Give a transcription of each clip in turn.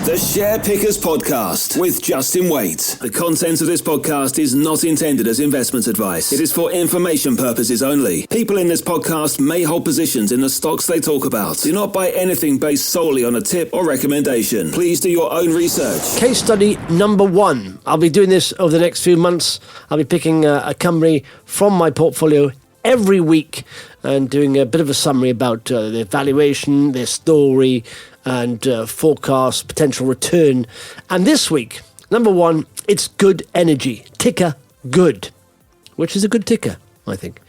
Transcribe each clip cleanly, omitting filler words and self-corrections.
The Share Pickers Podcast with Justin Waite. The content of this podcast is not intended as investment advice. It is for information purposes only. People in this podcast may hold positions in the stocks they talk about. Do not buy anything based solely on a tip or recommendation. Please do your own research. Case study number 1. I'll be doing this over the next few months. I'll be picking a company from my portfolio every week and doing a bit of a summary about their valuation, their story, and forecast, potential return. And this week, number 1, it's Good Energy, ticker GOOD, which is a good ticker, I think.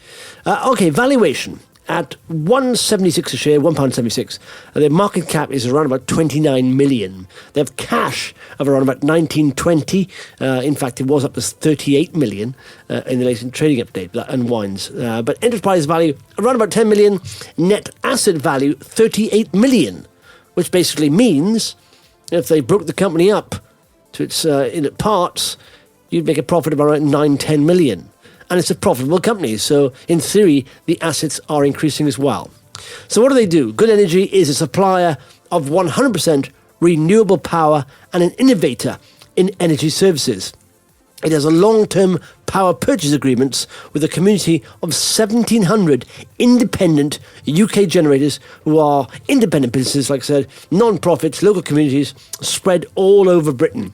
Okay, valuation at £1.76 a share, £1.76. Their market cap is around about 29 million. They have cash of around about 1920. In fact, it was up to 38 million in the latest trading update. That unwinds. But enterprise value around about 10 million. Net asset value 38 million, which basically means if they broke the company up to its in parts, you'd make a profit of around 9-10 million. And it's a profitable company, so in theory, the assets are increasing as well. So what do? Good Energy is a supplier of 100% renewable power and an innovator in energy services. It has a long-term power purchase agreements with a community of 1,700 independent UK generators who are independent businesses, like I said, non-profits, local communities spread all over Britain.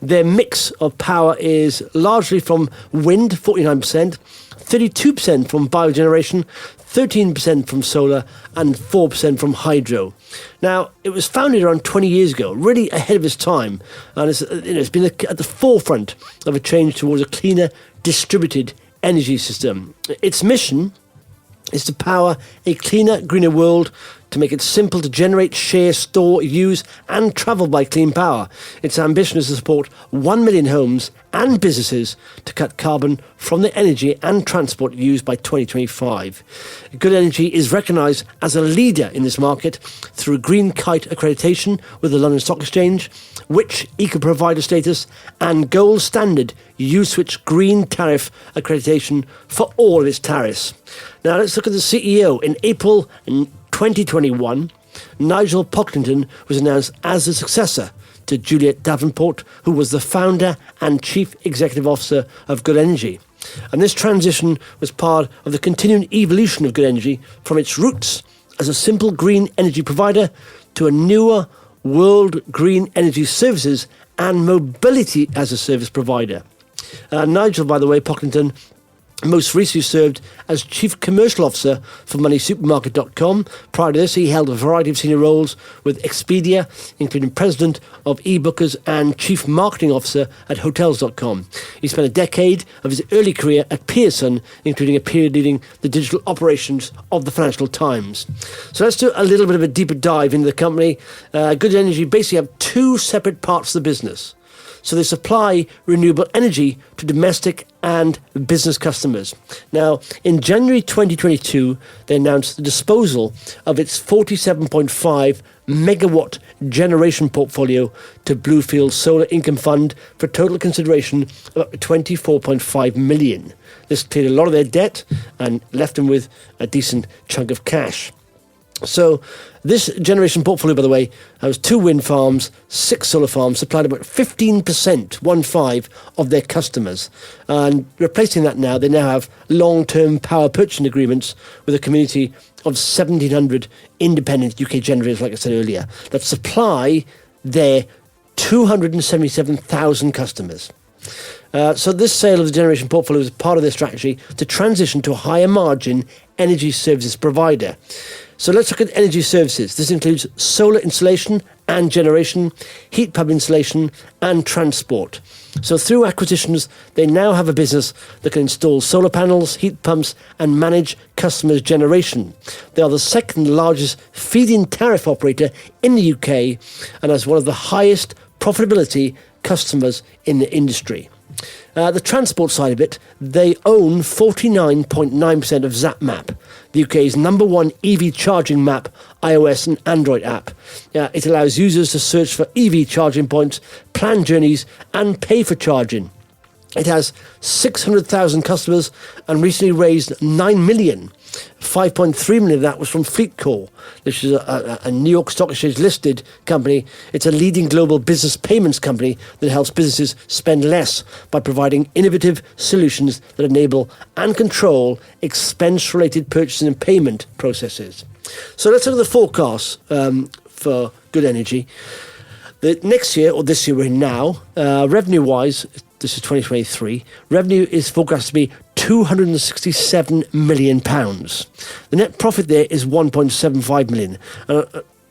Their mix of power is largely from wind, 49%, 32% from biogeneration, 13% from solar, and 4% from hydro. Now, it was founded around 20 years ago, really ahead of its time, and it's been at the forefront of a change towards a cleaner, distributed energy system. Its mission is to power a cleaner, greener world, to make it simple to generate, share, store, use, and travel by clean power. Its ambition is to support 1 million homes and businesses to cut carbon from the energy and transport used by 2025. Good Energy is recognised as a leader in this market through Green Kite accreditation with the London Stock Exchange, which eco-provider status, and gold standard U-Switch green tariff accreditation for all of its tariffs. Now let's look at the CEO. In April 2021, Nigel Pocklington was announced as the successor to Juliet Davenport, who was the founder and chief executive officer of Good Energy. And this transition was part of the continuing evolution of Good Energy from its roots as a simple green energy provider to a newer world green energy services and mobility as a service provider. Nigel, by the way, Pocklington, most recently served as Chief Commercial Officer for MoneySupermarket.com. Prior to this, he held a variety of senior roles with Expedia, including President of eBookers and Chief Marketing Officer at Hotels.com. He spent a decade of his early career at Pearson, including a period leading the digital operations of the Financial Times. So let's do a little bit of a deeper dive into the company. Good Energy basically have two separate parts of the business. So they supply renewable energy to domestic and business customers. Now, in January 2022, they announced the disposal of its 47.5 megawatt generation portfolio to Bluefield Solar Income Fund for total consideration of up to 24.5 million. This cleared a lot of their debt and left them with a decent chunk of cash. So this generation portfolio, by the way, has 2 wind farms, 6 solar farms, supplied about 15%, of their customers. And replacing that now, they now have long-term power purchasing agreements with a community of 1,700 independent UK generators, like I said earlier, that supply their 277,000 customers. So this sale of the generation portfolio is part of their strategy to transition to a higher margin energy services provider. So let's look at energy services. This includes solar installation and generation, heat pump installation, and transport. So through acquisitions, they now have a business that can install solar panels, heat pumps, and manage customers' generation. They are the second largest feed-in tariff operator in the UK and has one of the highest profitability customers in the industry. The transport side of it, they own 49.9% of ZapMap, the UK's #1 EV charging map, iOS and Android app. It allows users to search for EV charging points, plan journeys, and pay for charging. It has 600,000 customers and recently raised 9 million. 5.3 million of that was from FleetCor, which is a New York Stock Exchange listed company. It's a leading global business payments company that helps businesses spend less by providing innovative solutions that enable and control expense-related purchasing and payment processes. So let's look at the forecast for Good Energy. The next year, or this year we're in now, revenue-wise, this is 2023, revenue is forecast to be £267 million. The net profit there is £1.75 million.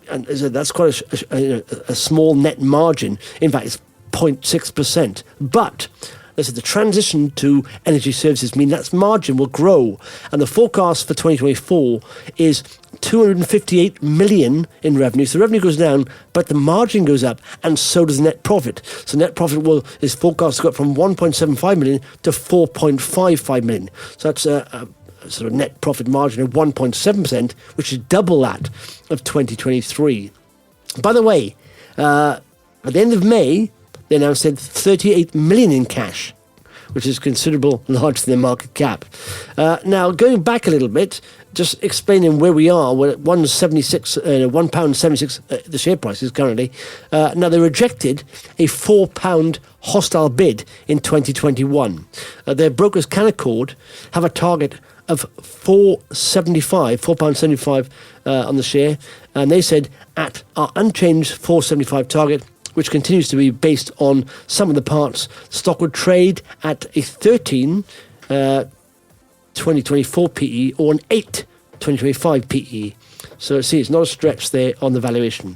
And that's quite a small net margin. In fact, it's 0.6%. But the transition to energy services mean that margin will grow. And the forecast for 2024 is 258 million in revenue. So revenue goes down, but the margin goes up, and so does net profit. So net profit is forecast to go up from 1.75 million to 4.55 million. So that's a sort of net profit margin of 1.7%, which is double that of 2023. By the way, at the end of May, they announced they had 38 million in cash, which is considerable, larger than their market cap. Now, going back a little bit, just explaining where we are, we're at £1.76, the share price is currently. Now, they rejected a £4 hostile bid in 2021. Their brokers, Canaccord, have a target of £4.75 on the share, and they said at our unchanged £4.75 target, which continues to be based on some of the parts, stock would trade at a 13 2024 PE or an 8 2025 PE. So see, it's not a stretch there on the valuation.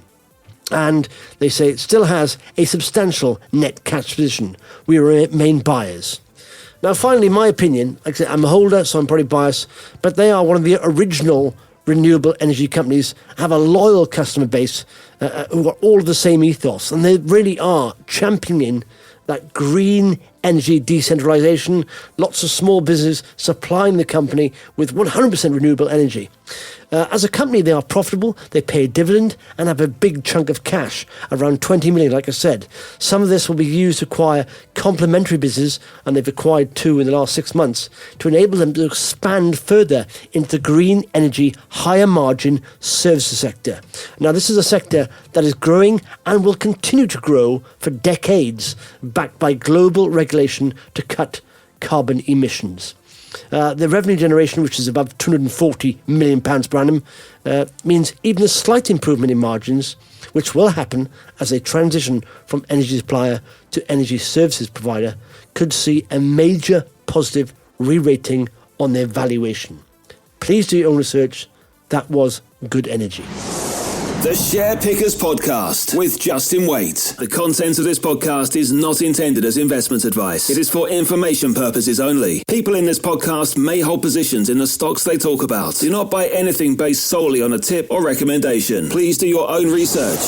And they say it still has a substantial net cash position. We remain buyers. Now, finally, my opinion, like I said, I'm a holder, so I'm probably biased, but they are one of the original renewable energy companies, have a loyal customer base who are all of the same ethos, and they really are championing that green energy decentralization, lots of small business supplying the company with 100% renewable energy. As a company, they are profitable, they pay a dividend and have a big chunk of cash, around 20 million, like I said. Some of this will be used to acquire complementary businesses, and they've acquired 2 in the last 6 months, to enable them to expand further into the green energy, higher margin services sector. Now, this is a sector that is growing and will continue to grow for decades, backed by global regulation to cut carbon emissions. The revenue generation, which is above £240 million per annum, means even a slight improvement in margins, which will happen as they transition from energy supplier to energy services provider, could see a major positive re-rating on their valuation. Please do your own research. That was Good Energy. The Share Pickers Podcast with Justin Waite. The content of this podcast is not intended as investment advice. It is for information purposes only. People in this podcast may hold positions in the stocks they talk about. Do not buy anything based solely on a tip or recommendation. Please do your own research.